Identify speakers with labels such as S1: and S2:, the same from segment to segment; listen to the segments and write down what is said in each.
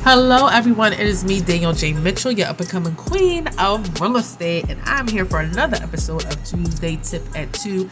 S1: Hello, everyone. It is me, Danielle J. Mitchell, your up and coming queen of real estate, and I'm here for another episode of Tuesday Tip at 2.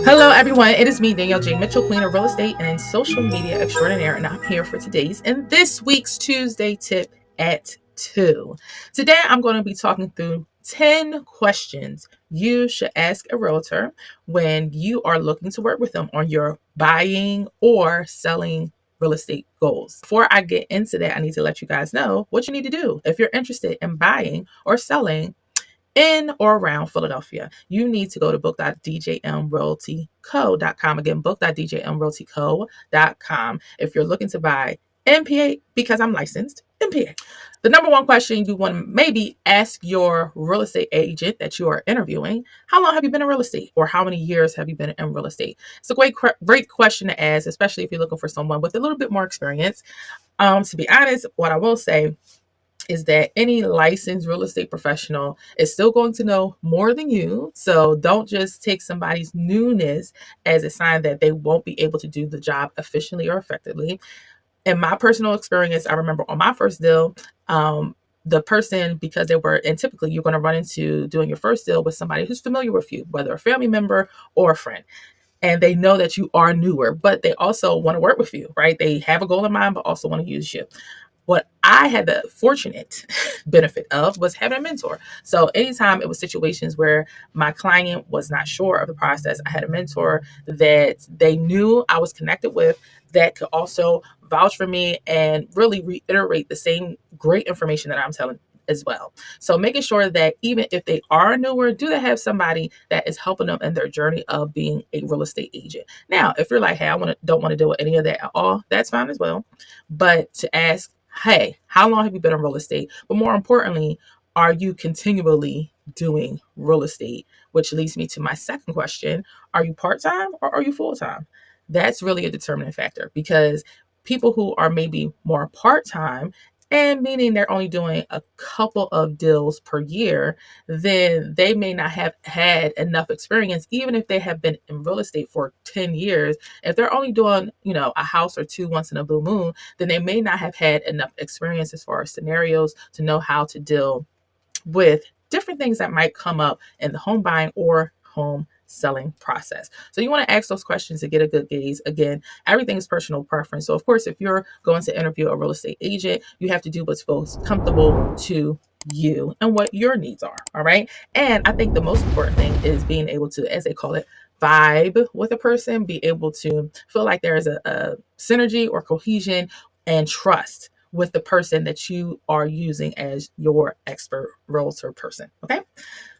S1: Hello, everyone. It is me, Danielle J. Mitchell, queen of real estate and social media extraordinaire, and I'm here for today's and this week's Tuesday Tip at 2. Today, I'm going to be talking through 10 questions you should ask a realtor when you are looking to work with them on your buying or selling real estate goals. Before I get into that, I need to let you guys know what you need to do if you're interested in buying or selling in or around Philadelphia. You need to go to book.djmrealtyco.com. Again, book.djmrealtyco.com if you're looking to buy NPA, because I'm licensed NPA. The number one question you want to maybe ask your real estate agent that you are interviewing: how long have you been in real estate, or how many years have you been in real estate? It's a great question to ask, especially if you're looking for someone with a little bit more experience. To be honest, what I will say is that any licensed real estate professional is still going to know more than you. So don't just take somebody's newness as a sign that they won't be able to do the job efficiently or effectively. In my personal experience, I remember on my first deal, the person, because they were, and typically you're going to run into doing your first deal with somebody who's familiar with you, whether a family member or a friend. And they know that you are newer, but they also want to work with you, right? They have a goal in mind, but also want to use you. What I had the fortunate benefit of was having a mentor. So anytime it was situations where my client was not sure of the process, I had a mentor that they knew I was connected with that could also vouch for me and really reiterate the same great information that I'm telling as well. So making sure that even if they are newer, do they have somebody that is helping them in their journey of being a real estate agent? Now, if you're like, hey, don't want to deal with any of that at all, that's fine as well. But to ask, hey, how long have you been in real estate? But more importantly, are you continually doing real estate? Which leads me to my second question. Are you part-time or are you full-time? That's really a determining factor, because people who are maybe more part-time, and meaning they're only doing a couple of deals per year, then they may not have had enough experience, even if they have been in real estate for 10 years. If they're only doing, a house or two once in a blue moon, then they may not have had enough experience as far as scenarios to know how to deal with different things that might come up in the home buying or home selling process. So you want to ask those questions to get a good gauge. Again, everything is personal preference. So of course, if you're going to interview a real estate agent, you have to do what's most comfortable to you and what your needs are. All right. And I think the most important thing is being able to, as they call it, vibe with a person, be able to feel like there is a synergy or cohesion and trust with the person that you are using as your expert realtor person. Okay.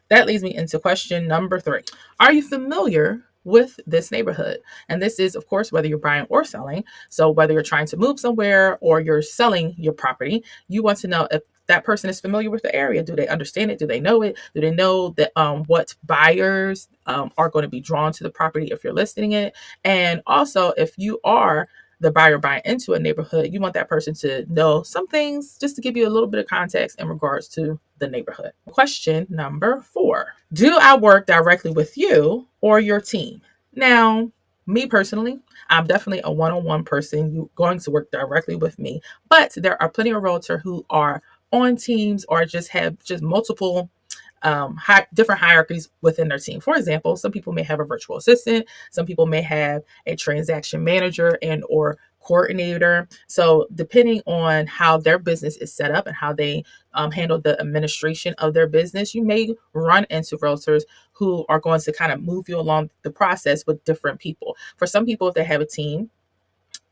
S1: That leads me into question number 3. Are you familiar with this neighborhood? And this is, of course, whether you're buying or selling. So whether you're trying to move somewhere or you're selling your property, you want to know if that person is familiar with the area. Do they understand it? Do they know it? Do they know that what buyers are going to be drawn to the property if you're listing it? And also, if you are the buyer buying into a neighborhood, you want that person to know some things just to give you a little bit of context in regards to the neighborhood. Question number 4. Do I work directly with you or your team? Now, me personally, I'm definitely a one-on-one person. You're going to work directly with me, but there are plenty of realtors who are on teams or just have multiple different hierarchies within their team. For example, some people may have a virtual assistant, some people may have a transaction manager and or coordinator. So depending on how their business is set up and how they handle the administration of their business, you may run into realtors who are going to kind of move you along the process with different people. For some people, if they have a team,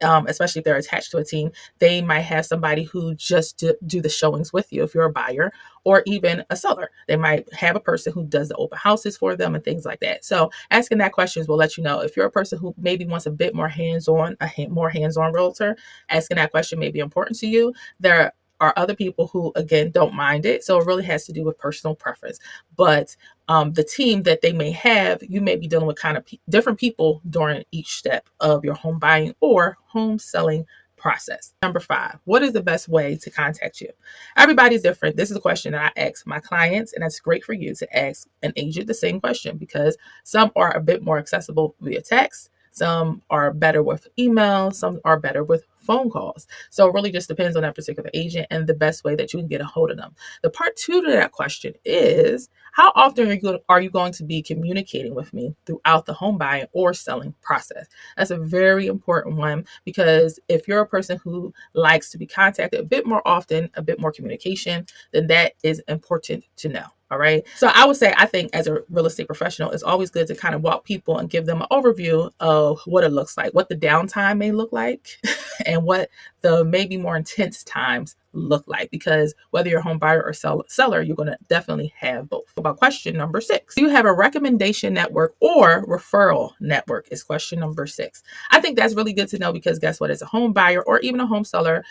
S1: especially if they're attached to a team, they might have somebody who just do the showings with you if you're a buyer, or even a seller. They might have a person who does the open houses for them and things like that. So asking that questions will let you know if you're a person who maybe wants a bit more hands-on, more hands-on realtor. Asking that question may be important to you. There are other people who, again, don't mind it. So it really has to do with personal preference. But the team that they may have, you may be dealing with kind of different people during each step of your home buying or home selling process. Number 5, what is the best way to contact you? Everybody's different. This is a question that I ask my clients, and that's great for you to ask an agent the same question, because some are a bit more accessible via text. Some are better with email. Some are better with phone calls. So it really just depends on that particular agent and the best way that you can get a hold of them. The part 2 to that question is, how often are you going to be communicating with me throughout the home buying or selling process? That's a very important one, because if you're a person who likes to be contacted a bit more often, a bit more communication, then that is important to know. All right. So I would say, I think as a real estate professional, it's always good to kind of walk people and give them an overview of what it looks like, what the downtime may look like, and what the maybe more intense times look like, because whether you're a home buyer or seller, you're going to definitely have both. About question number 6, do you have a recommendation network or referral network is question number 6. I think that's really good to know, because guess what? As a home buyer or even a home seller,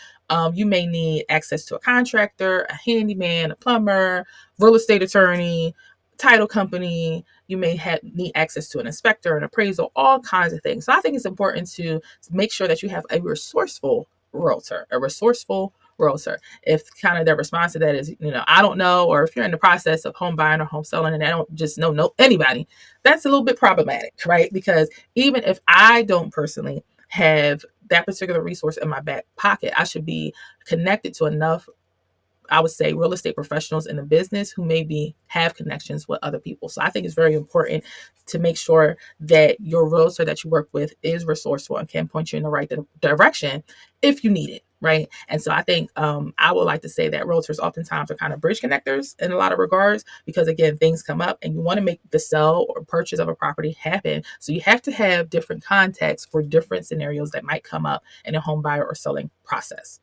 S1: you may need access to a contractor, a handyman, a plumber, real estate attorney, title company. You may need access to an inspector, an appraisal, all kinds of things. So I think it's important to make sure that you have a resourceful realtor. If kind of their response to that is, I don't know, or if you're in the process of home buying or home selling and I don't just know anybody, that's a little bit problematic, right? Because even if I don't personally have that particular resource in my back pocket, I should be connected to enough, I would say, real estate professionals in the business who maybe have connections with other people. So I think it's very important to make sure that your realtor that you work with is resourceful and can point you in the right direction if you need it, right? And so I think I would like to say that realtors oftentimes are kind of bridge connectors in a lot of regards, because again, things come up and you want to make the sell or purchase of a property happen. So you have to have different contacts for different scenarios that might come up in a home buyer or selling process.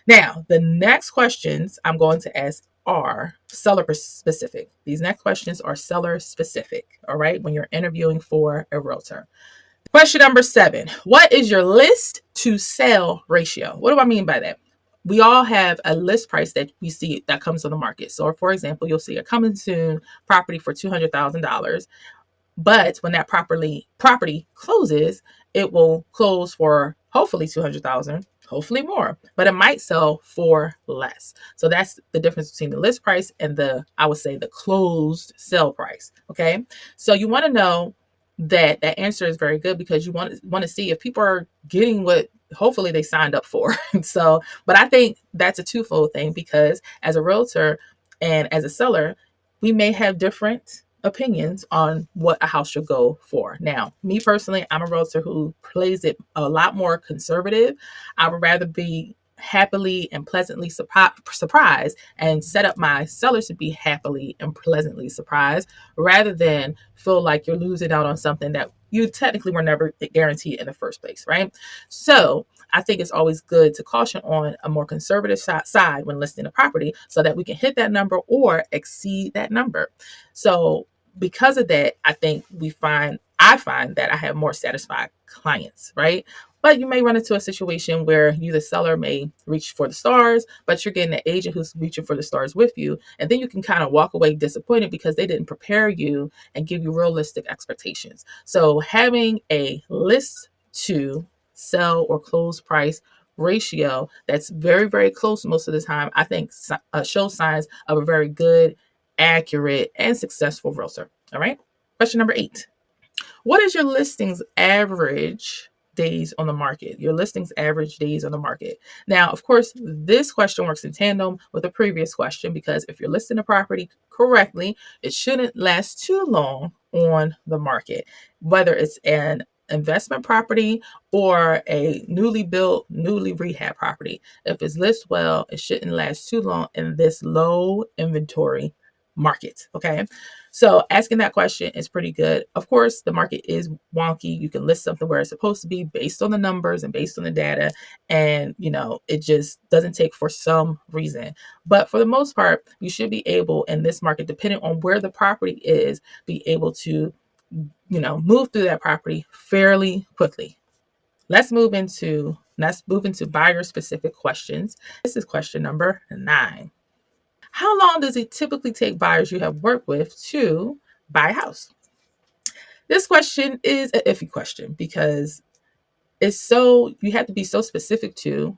S1: Now, the next questions I'm going to ask are seller specific. These next questions are seller specific, all right, when you're interviewing for a realtor. Question number 7, what is your list to sell ratio? What do I mean by that? We all have a list price that we see that comes on the market. So for example, you'll see a coming soon property for $200,000. But when that property closes, it will close for hopefully $200,000, hopefully more, but it might sell for less. So that's the difference between the list price and I would say the closed sale price. Okay. So you want to know that answer is very good, because you want to see if people are getting what hopefully they signed up for. So, but I think that's a twofold thing, because as a realtor and as a seller, we may have different opinions on what a house should go for. Now, me personally, I'm a realtor who plays it a lot more conservative. I would rather be happily and pleasantly surprised and set up my sellers to be happily and pleasantly surprised, rather than feel like you're losing out on something that you technically were never guaranteed in the first place, right? So I think it's always good to caution on a more conservative side when listing a property, so that we can hit that number or exceed that number. So because of that, I find that I have more satisfied clients, right? But you may run into a situation where you, the seller, may reach for the stars, but you're getting an agent who's reaching for the stars with you. And then you can kind of walk away disappointed because they didn't prepare you and give you realistic expectations. So having a list to sell or close price ratio that's very, very close most of the time, I think shows signs of a very good, accurate, and successful realtor. All right. Question number 8. What is your listings average days on the market? Your listings average days on the market. Now, of course, this question works in tandem with the previous question, because if you're listing a property correctly, it shouldn't last too long on the market, whether it's an investment property or a newly built, newly rehab property. If it's listed well, it shouldn't last too long in this low inventory market. Okay. So asking that question is pretty good. Of course, the market is wonky. You can list something where it's supposed to be based on the numbers and based on the data. And, it just doesn't take for some reason. But for the most part, you should be able in this market, depending on where the property is, be able to, move through that property fairly quickly. Let's move into buyer specific questions. This is question number 9. How long does it typically take buyers you have worked with to buy a house? This question is an iffy question, because you have to be so specific to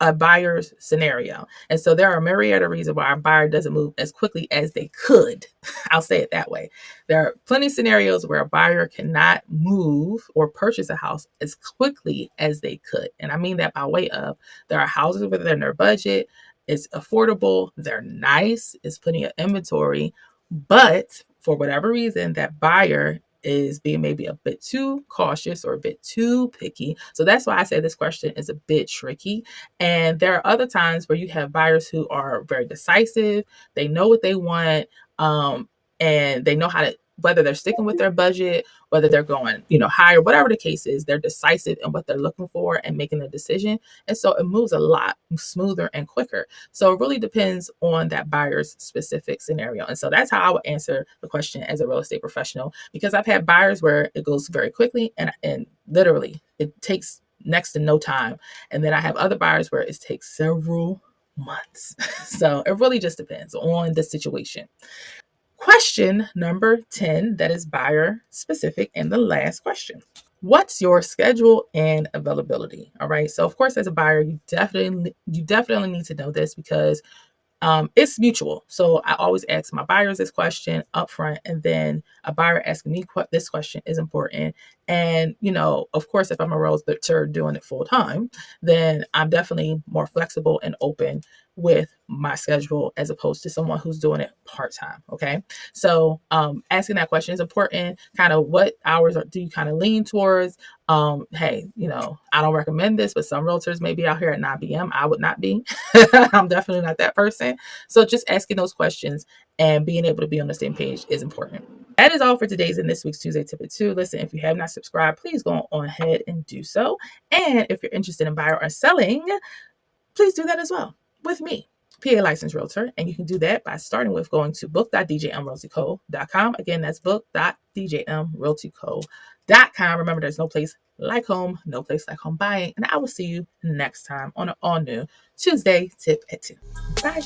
S1: a buyer's scenario. And so there are a myriad of reasons why a buyer doesn't move as quickly as they could. I'll say it that way. There are plenty of scenarios where a buyer cannot move or purchase a house as quickly as they could. And I mean that by way of there are houses within their budget, it's affordable, they're nice, it's plenty of inventory, but for whatever reason, that buyer is being maybe a bit too cautious or a bit too picky. So that's why I say this question is a bit tricky. And there are other times where you have buyers who are very decisive. They know what they want, and they know how to, whether they're sticking with their budget, whether they're going, higher, whatever the case is, they're decisive in what they're looking for and making a decision. And so it moves a lot smoother and quicker. So it really depends on that buyer's specific scenario. And so that's how I would answer the question as a real estate professional, because I've had buyers where it goes very quickly and literally it takes next to no time. And then I have other buyers where it takes several months. So it really just depends on the situation. Question number 10, that is buyer specific, and the last question. What's your schedule and availability? All right. So of course, as a buyer, you definitely need to know this, because it's mutual. So I always ask my buyers this question up front, and then a buyer asking me this question is important. And, of course, if I'm a realtor doing it full time, then I'm definitely more flexible and open with my schedule as opposed to someone who's doing it part time. Okay. So asking that question is important. Kind of what hours do you kind of lean towards? Hey, I don't recommend this, but some realtors may be out here at 9 p.m. I would not be. I'm definitely not that person. So just asking those questions and being able to be on the same page is important. That is all for today's and this week's Tuesday Tip It 2. Listen, if you have not subscribed, please go on ahead and do so. And if you're interested in buying or selling, please do that as well with me, PA licensed realtor. And you can do that by starting with going to book.djmrealtyco.com. Again, that's book.djmrealtyco.com. Remember, there's no place like home, no place like home buying. And I will see you next time on an all new Tuesday Tip at 2. Bye.